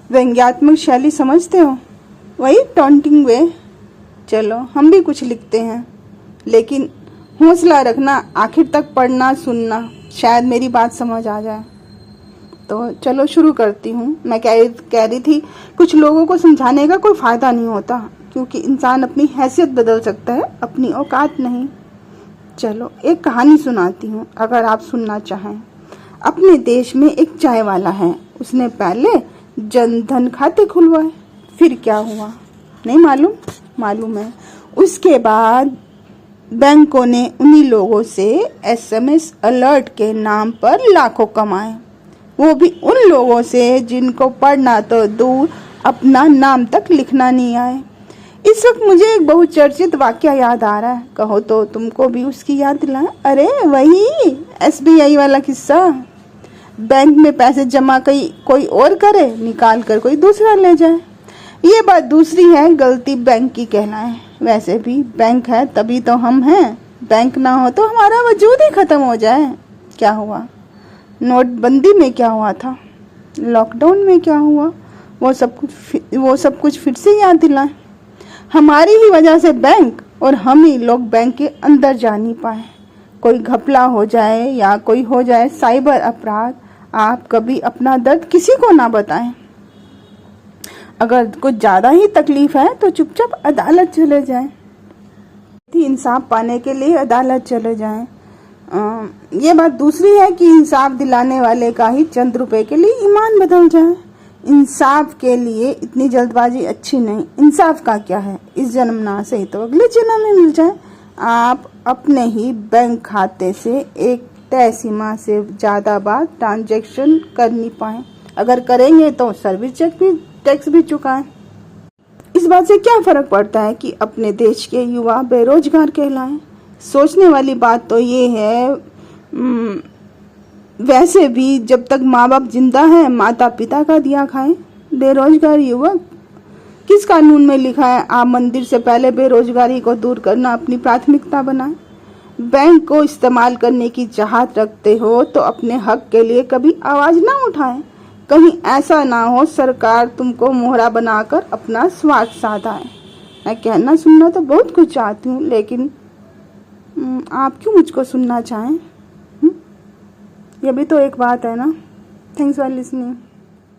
व्यंग्यात्मक शैली समझते हो, वही टॉन्टिंग वे। चलो हम भी कुछ लिखते हैं, लेकिन हौसला रखना, आखिर तक पढ़ना सुनना, शायद मेरी बात समझ आ जाए। तो चलो शुरू करती हूँ। मैं कह रही थी कुछ लोगों को समझाने का कोई फ़ायदा नहीं होता, क्योंकि इंसान अपनी हैसियत बदल सकता है, अपनी औकात नहीं। चलो एक कहानी सुनाती हूँ, अगर आप सुनना चाहें। अपने देश में एक चाय वाला है। उसने पहले जनधन खाते खुलवाए। फिर क्या हुआ नहीं मालूम? मालूम है। उसके बाद बैंकों ने उन्हीं लोगों से SMS अलर्ट के नाम पर लाखों कमाए, वो भी उन लोगों से जिनको पढ़ना तो दूर अपना नाम तक लिखना नहीं आए। इस वक्त मुझे एक बहुचर्चित वाकया याद आ रहा है, कहो तो तुमको भी उसकी याद दिलाएं। अरे वही SBI वाला किस्सा। बैंक में पैसे जमा कोई और करे, निकाल कर कोई दूसरा ले जाए। ये बात दूसरी है, गलती बैंक की कहलाए। वैसे भी बैंक है तभी तो हम हैं, बैंक ना हो तो हमारा वजूद ही खत्म हो जाए। क्या हुआ? नोटबंदी में क्या हुआ था? लॉकडाउन में क्या हुआ? वो सब कुछ फिर से याद दिलाएं। हमारी ही वजह से बैंक और हम ही लोग बैंक के अंदर जा नहीं पाए। कोई घपला हो जाए या कोई हो जाए साइबर अपराध, आप कभी अपना दर्द किसी को ना बताएं। अगर कुछ ज़्यादा ही तकलीफ है तो चुपचाप अदालत चले जाएं। इंसाफ पाने के लिए अदालत चले जाएं। ये बात दूसरी है कि इंसाफ दिलाने वाले का ही चंद रुपए के लिए ईमान बदल जाए। इंसाफ के लिए इतनी जल्दबाजी अच्छी नहीं। इंसाफ का क्या है, इस जन्म ना सही तो अगले जन्म में मिल जाए। आप अपने ही बैंक खाते से एक तय सीमा से ज़्यादा बार ट्रांजैक्शन कर नहीं पाए। अगर करेंगे तो सर्विस टैक्स भी चुकाएं। इस बात से क्या फर्क पड़ता है कि अपने देश के युवा बेरोजगार कहलाएं? सोचने वाली बात तो ये है, वैसे भी जब तक माँ बाप जिंदा हैं माता पिता का दिया खाएं। बेरोजगार युवक, किस कानून में लिखा है आप मंदिर से पहले बेरोजगारी को दूर करना अपनी प्राथमिकता बनाएं? बैंक को इस्तेमाल करने की चाहत रखते हो तो अपने हक के लिए कभी आवाज ना उठाएं। कहीं ऐसा ना हो सरकार तुमको मोहरा बनाकर अपना स्वार्थ साधाए। मैं कहना सुनना तो बहुत कुछ चाहती हूँ, लेकिन आप क्यों मुझको सुनना चाहें? ये भी तो एक बात है ना। Thanks for listening.